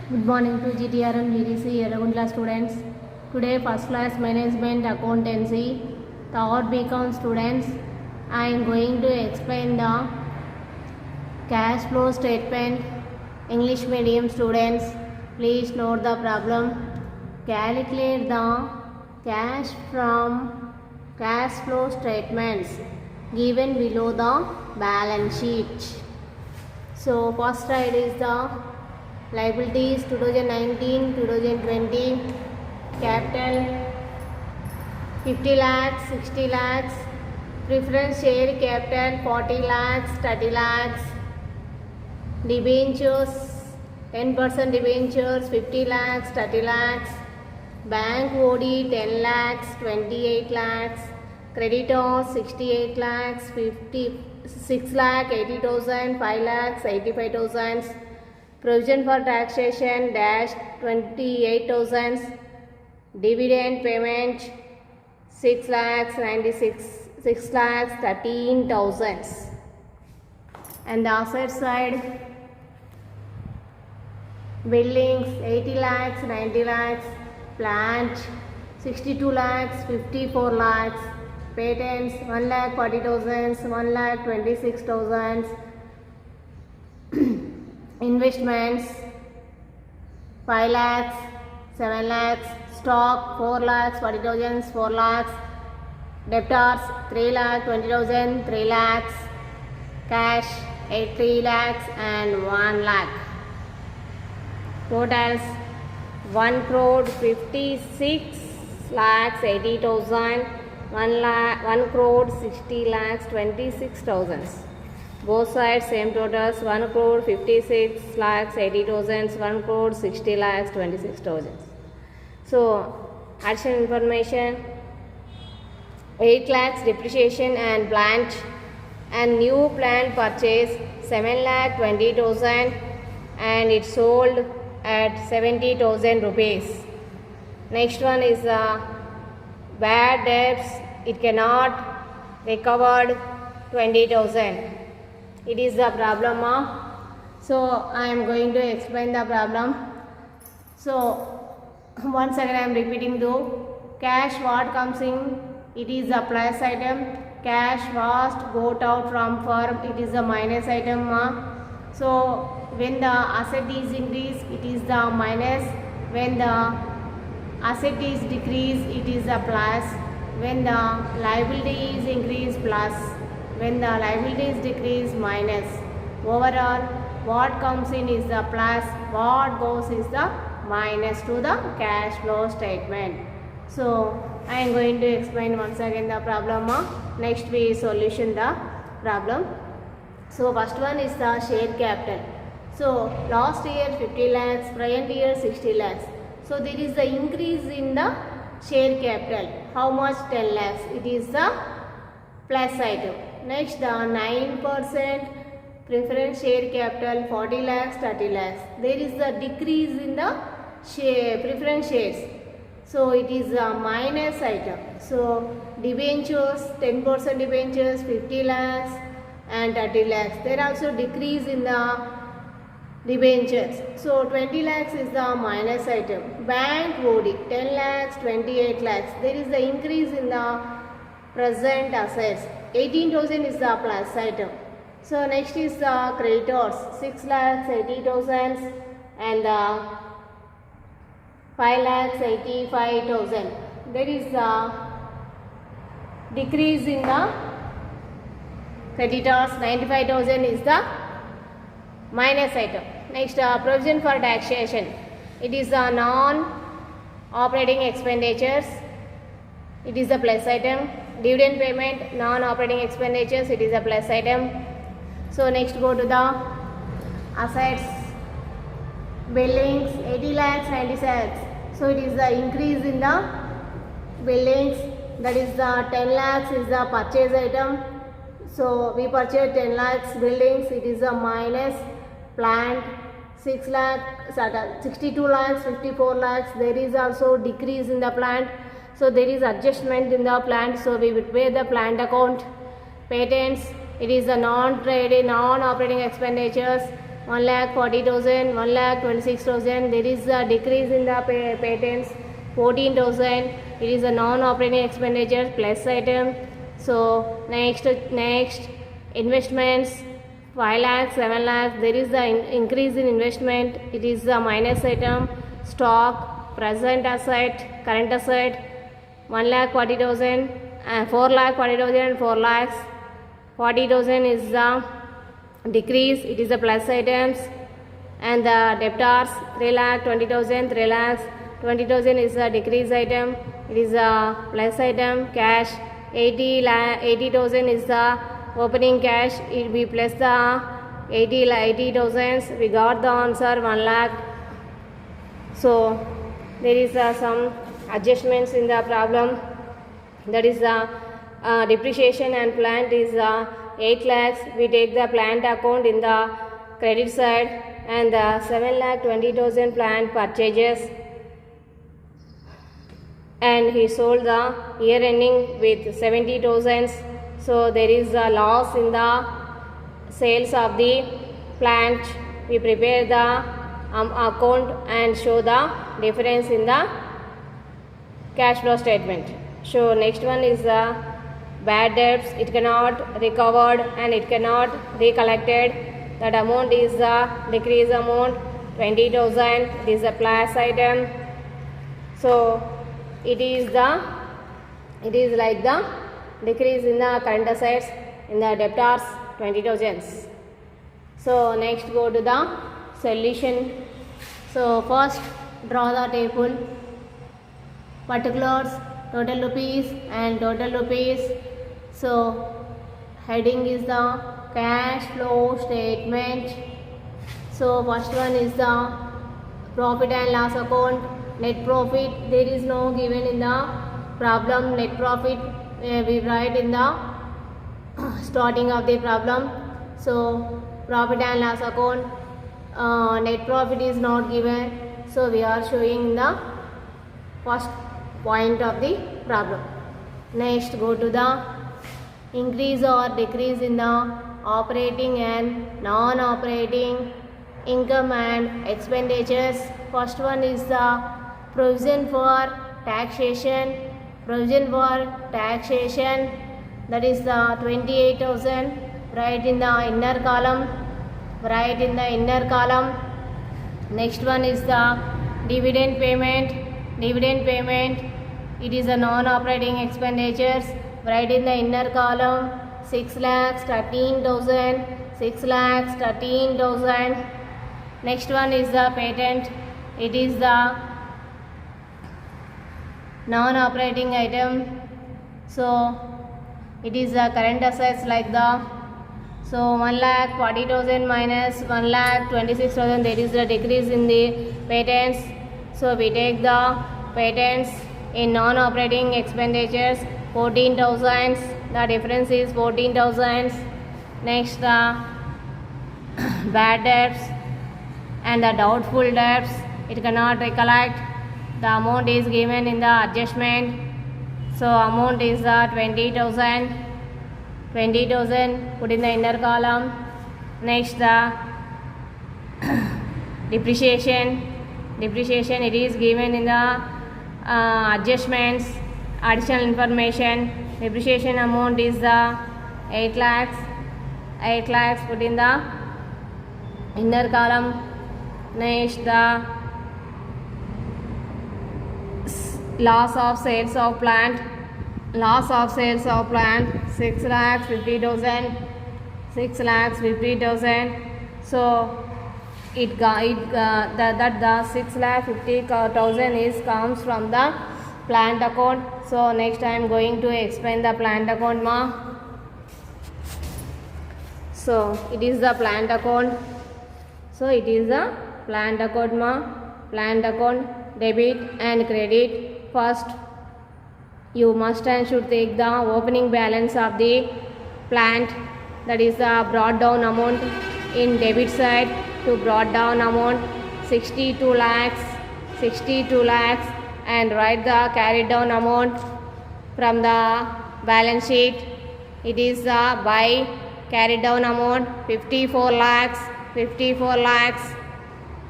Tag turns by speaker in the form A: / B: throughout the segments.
A: Good morning to GTRM GDC Yarraguntla students. Today first class management accountancy, third BCom students. I am going to explain the cash flow statement. English medium students, please note the problem. Calculate the cash from cash flow statements given below the balance sheet. So first slide is the liabilities 2019-2020, capital 50 lakhs, 60 lakhs, preference share capital 40 lakhs, 30 lakhs, debentures 10% debentures 50 lakhs, 30 lakhs, bank OD 10 lakhs, 28 lakhs, creditors 68 lakhs, 56 lakh 80,000, 5 lakhs 85,000, provision for taxation dash 28,000, dividend payment 6 lakhs 6 lakhs 13,000, and the asset side buildings 80 lakhs 90 lakhs, plant 62 lakhs 54 lakhs, patents 1 lakh 40,000, 1 lakh 26,000, investments 5 lakhs 7 lakhs, stock 4 lakhs 40,000, 4 lakhs, debtors 3 lakh 20,000, 3 lakhs, cash 3 lakhs and 1 lakh. Totals 1 crore 56 lakhs 80,000, 1 crore 60 lakhs 26,000. Both sides same totals, 1 crore 56 lakhs 80,000, 1 crore 60 lakhs 26,000. So additional information: 8 lakhs depreciation and plant, and new plant purchase 7 lakh 20,000 and it sold at 70,000 rupees. Next one is bad debts, it cannot recovered 20,000. It is the problem. So I am going to explain the problem. So once again I am repeating though. Cash what comes in, it is a plus item. Cash was got out from firm, it is a minus item. So when the asset is increased, it is the minus. When the asset is decreased, it is a plus. When the liability is increased, plus. When the liability is decreased, minus. Overall, what comes in is the plus, what goes is the minus to the cash flow statement. So I am going to explain once again the problem. Next we solution the problem. So first one is the share capital. So last year 50 lakhs, present year 60 lakhs. So there is the increase in the share capital. How much? 10 lakhs. It is the plus item. Next the 9% preference share capital 40 lakhs, 30 lakhs. There is the decrease in the preference shares. So it is a minus item. So debentures 10% debentures 50 lakhs and 30 lakhs. There also decrease in the debentures. So 20 lakhs is the minus item. Bank OD 10 lakhs 28 lakhs. There is the increase in the present assets. 18,000 is the plus item. So next is the creditors 6 lakhs 80,000 and 5 lakhs 85,000. There is a decrease in the creditors. 95,000 is the minus item. Next provision for taxation. It is a non-operating expenditures. It is a plus item. Dividend payment non-operating expenditures. It is a plus item. So next go to the assets. Buildings 80 lakhs 90 lakhs. So it is the increase in the buildings, that is the 10 lakhs is the purchase item. So we purchased 10 lakhs buildings, it is a minus. Plant 6 lakhs 62 lakhs 54 lakhs. There is also decrease in the plant. So there is adjustment in the plant. So we would pay the plant account. Patents, it is a non-operating expenditures. 1,40,000, 1,26,000. There is a decrease in the patents, 14,000. It is a non-operating expenditure plus item. So next investments, 5 lakhs, 7 lakhs. There is the increase in investment. It is a minus item. Stock, present asset, current asset, 1,40,000, 4,40,000 and 4 lakhs. 40,000 is the decrease. It is the plus items. And the debtors, 3,20,000, 3 lakhs. 20,000 is a decrease item. It is a plus item. Cash, 80,000 is the opening cash. It will be plus the 80,000. We got the answer 1 lakh. So there is some adjustments in the problem. That is the depreciation and plant is 8 lakhs. We take the plant account in the credit side, and the 7,20,000 plant purchases, and he sold the year ending with 70,000. So there is a loss in the sales of the plant. We prepare the account and show the difference in the cash flow statement. So next one is the bad debts. It cannot recovered and it cannot recollected. That amount is the decrease amount, 20,000. It is a plus item. So it is like the decrease in the current assets in the debtors, 20,000. So next go to the solution. So first draw the table, particulars, total rupees and total rupees. So heading is the cash flow statement. So first one is the profit and loss account. Net profit, there is no given in the problem. Net profit we write in the starting of the problem. So profit and loss account, net profit is not given, so we are showing the first point of the problem. Next go to the increase or decrease in the operating and non-operating income and expenditures. First one is the provision for taxation. Provision for taxation, that is the 28,000. Write in the inner column. Write in the inner column. Next one is the dividend payment. Dividend payment, it is a non-operating expenditures. Write in the inner column. 6,13,000. 6,13,000. Next one is the patent. It is the non-operating item. So it is the current assets like the, so 1,40,000 minus 1,26,000, there is the decrease in the patents. So we take the patents in non-operating expenditures, 14,000. The difference is 14,000. Next the bad debts and the doubtful debts, it cannot recollect. The amount is given in the adjustment. So amount is 20,000. 20,000 put in the inner column. Next the depreciation. Depreciation, it is given in the adjustments, additional information. Depreciation amount is the 8 lakhs. 8 lakhs put in the inner column. Next the loss of sales of plant. Loss of sales of plant, 6,50,000. 6,50,000. So the 6,50,000 is comes from the plant account. So next I am going to explain the plant account ma. So it is the plant account. So it is the plant account ma. Plant account, debit and credit. First you must and should take the opening balance of the plant, that is the brought down amount in debit side. To brought down amount 62 lakhs, 62 lakhs, and write the carried down amount from the balance sheet. It is the by carried down amount 54 lakhs. 54 lakhs.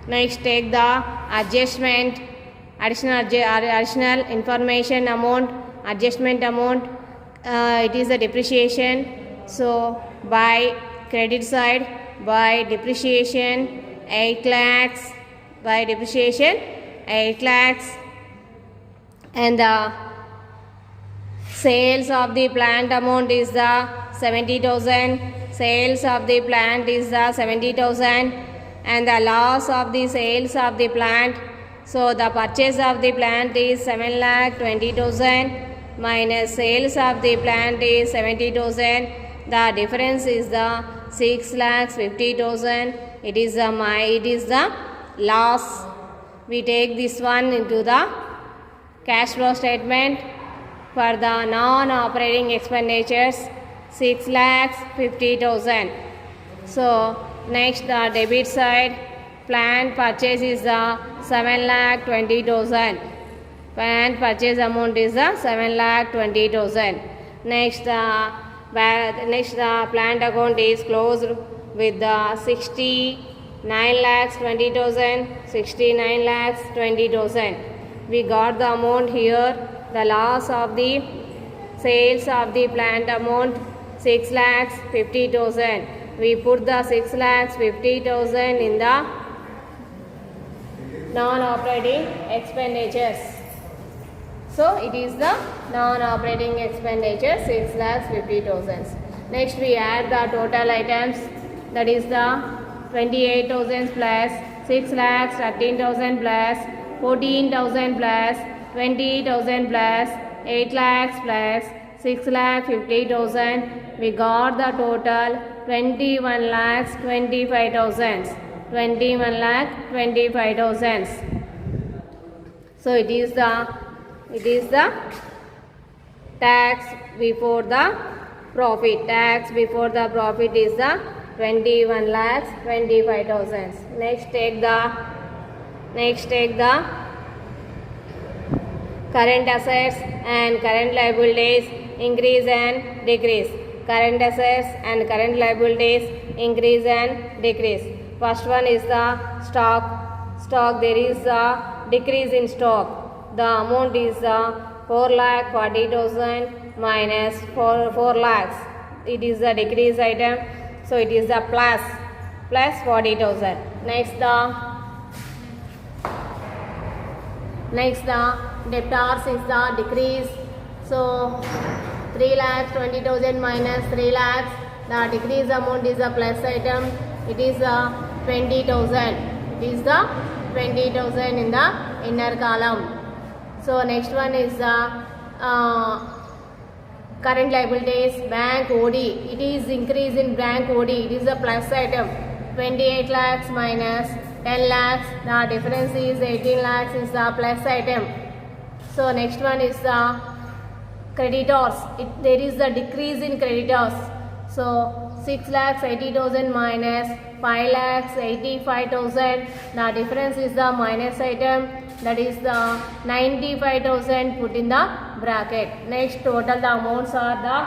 A: Next, take the adjustment, additional information amount, adjustment amount. It is the depreciation. So, by credit side, by depreciation 8 lakhs, by depreciation 8 lakhs, and the sales of the plant amount is the 70,000. Sales of the plant is the 70,000, and the loss of the sales of the plant. So the purchase of the plant is 7,20,000 minus sales of the plant is 70,000. The difference is the 6,50,000. It is the loss. We take this one into the cash flow statement. For the non-operating expenditures, 6,50,000. So next, the debit side, plant purchase is the 7,20,000. Plant purchase amount is the 7,20,000. Next, the plant account is closed with the 69,20,000. 69,20,000. We got the amount here. The loss of the sales of the plant amount 6,50,000. We put the 6,50,000 in the non-operating expenditures. So it is the non-operating expenditure 6,50,000. Next, we add the total items, that is the 28,000 plus 6,13,000 plus 14,000 plus 20,000 plus 8 lakhs plus 6,50,000. We got the total 21,25,000. 21,25,000. So it is the tax before the profit. Tax before the profit is the 21,25,000. Next, take the current assets and current liabilities increase and decrease. Current assets and current liabilities increase and decrease. First one is the stock. Stock, there is a decrease in stock. The amount is 4,40,000 minus 4 lakhs. It is a decrease item. So it is the plus 40,000. Next, the debtors is the decrease. So 3,20,000 minus 3 lakhs. The decrease amount is a plus item. It is 20,000. It is the 20,000 in the inner column. So next one is the current liabilities, bank OD. It is increase in bank OD. It is a plus item. 28 lakhs minus 10 lakhs. The difference is 18 lakhs is the plus item. So next one is the creditors. There is a decrease in creditors. So 6,80,000 minus 5,85,000. The difference is the minus item. That is the 95,000 put in the bracket. Next, total the amounts are the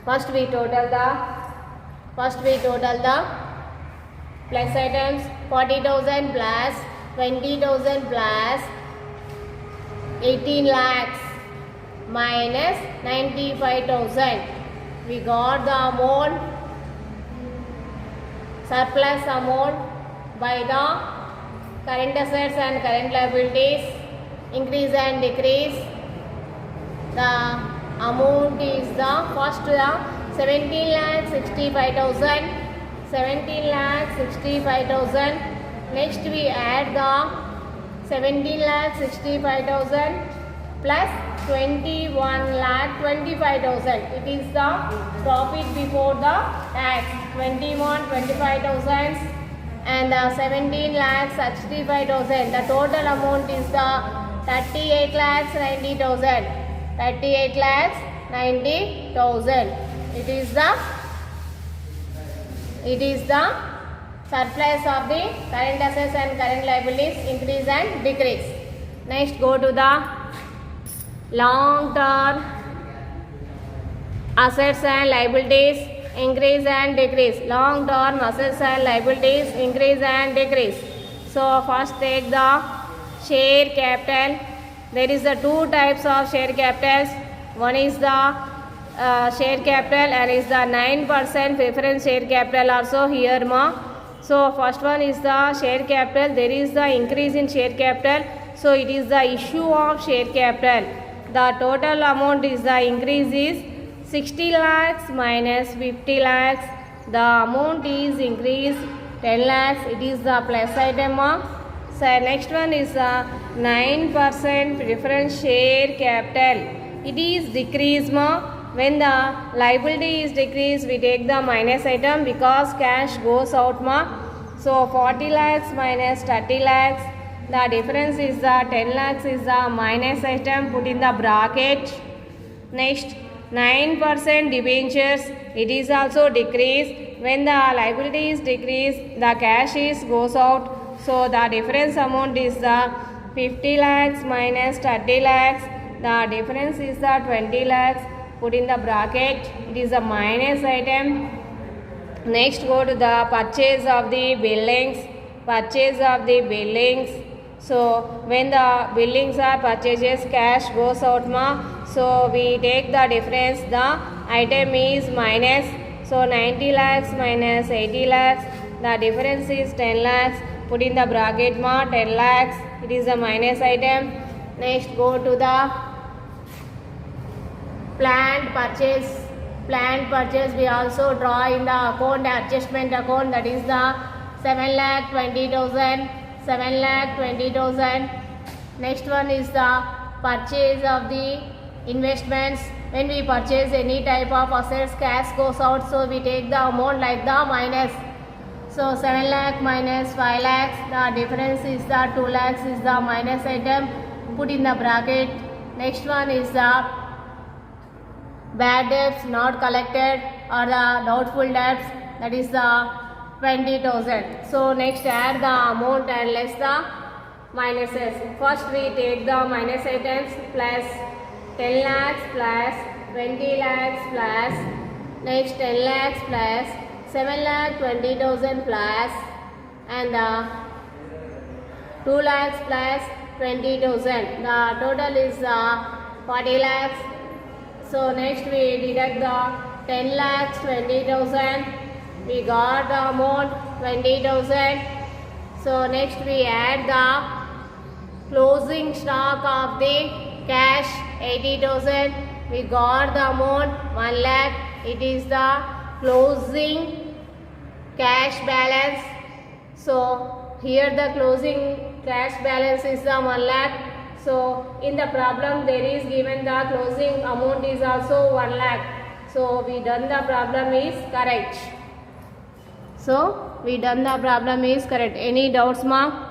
A: first we total the plus items 40,000 plus 20,000 plus 18 lakhs minus 95,000. We got the amount, surplus amount by the current assets and current liabilities increase and decrease. The amount is the first the 17,65,000. 17,65,000. Next we add the 17,65,000 plus 21,25,000. It is the profit before the tax. 21,25,000 and 17,65,000. The total amount is the 38,90,000. 38,90,000. It is the surplus of the current assets and current liabilities increase and decrease. Next, go to the long term assets and liabilities increase and decrease. Long term assets and liabilities increase and decrease. So first take the share capital. There is the two types of share capitals. One is the share capital and is the 9% preference share capital also here ma. So first one is the share capital. There is the increase in share capital. So it is the issue of share capital. The total amount is the increase is 60 lakhs minus 50 lakhs. The amount is increased 10 lakhs. It is the plus item ma. So next one is the 9% preference share capital. It is decrease ma. When the liability is decreased, we take the minus item because cash goes out ma. So 40 lakhs minus 30 lakhs. The difference is the 10 lakhs is the minus item, put in the bracket. Next 9% debentures. It is also decreased. When the liability is decreased, the cash is goes out. So the difference amount is the 50 lakhs minus 30 lakhs. The difference is the 20 lakhs. Put in the bracket. It is a minus item. Next go to the purchase of the buildings. Purchase of the buildings. So when the buildings are purchases, cash goes out ma. So we take the difference. The item is minus. So 90 lakhs minus 80 lakhs. The difference is 10 lakhs. Put in the bracket ma, 10 lakhs. It is a minus item. Next go to the planned purchase. Planned purchase we also draw in the account, adjustment account, that is the 7,20,000. 7,20,000. Next one is the purchase of the investments. When we purchase any type of assets, cash goes out, so we take the amount like the minus. So 7 lakh minus 5 lakhs, the difference is the 2 lakhs is the minus item, put in the bracket. Next one is the bad debts not collected or the doubtful debts, that is the 20,000. So next add the amount and less the minuses. First we take the minus items plus 10 lakhs plus 20 lakhs plus next 10 lakhs plus 7,20,000 plus and the 2 lakhs plus 20,000. The total is 40 lakhs. So next we deduct the 10 lakhs 20,000. We got the amount 20,000. So next we add the closing stock of the cash 80,000. We got the amount 1 lakh. It is the closing cash balance. So here the closing cash balance is the 1 lakh. So in the problem there is given the closing amount is also 1 lakh. So we done the problem is correct. So we done the problem is correct. Any doubts ma?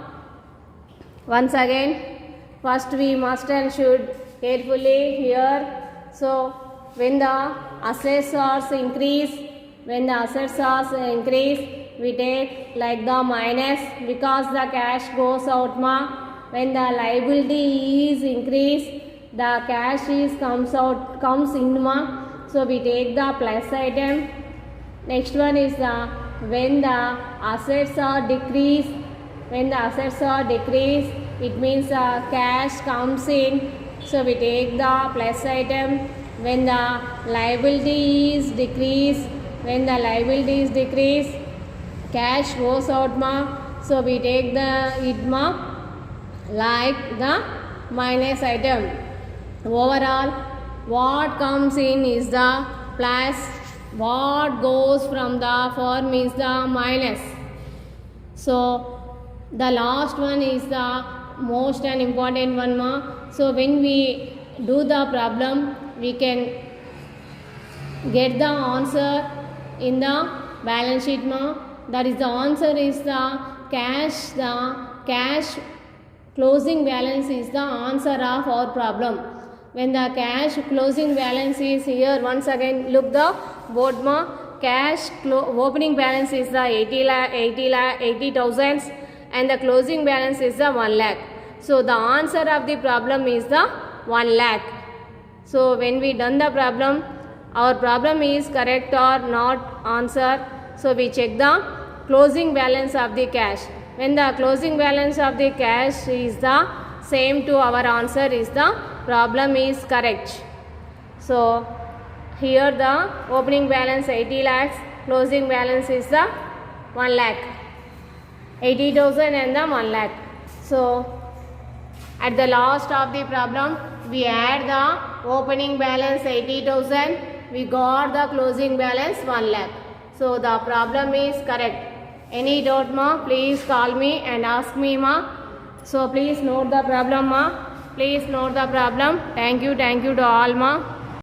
A: Once again, first we must and should carefully hear. So when the assets are increase, we take like the minus because the cash goes out ma. When the liability is increased, the cash is comes in ma. So we take the plus item. Next one is the when the assets are decreased. When the assets are decreased, it means cash comes in. So we take the plus item. When the liability is decreased, cash goes out ma. So we take the it ma like the minus item. Overall, what comes in is the plus, what goes from the firm is the minus. So the last one is the most and important one ma. So when we do the problem, we can get the answer in the balance sheet ma. That is the answer is the cash closing balance is the answer of our problem. When the cash closing balance is here, once again look the board ma. Cash opening balance is the 80,000 and the closing balance is the 1 lakh. So the answer of the problem is the 1 lakh. So when we done the problem, our problem is correct or not answer. So we check the closing balance of the cash. When the closing balance of the cash is the same to our answer, is the problem is correct. So here the opening balance 80 lakhs, closing balance is the 1 lakh, 80,000 and the 1 lakh. So at the last of the problem, we add the opening balance 80,000, we got the closing balance 1 lakh. So the problem is correct. Any doubt ma, please call me and ask me ma. So please note the problem ma. Please note the problem. Thank you to all ma.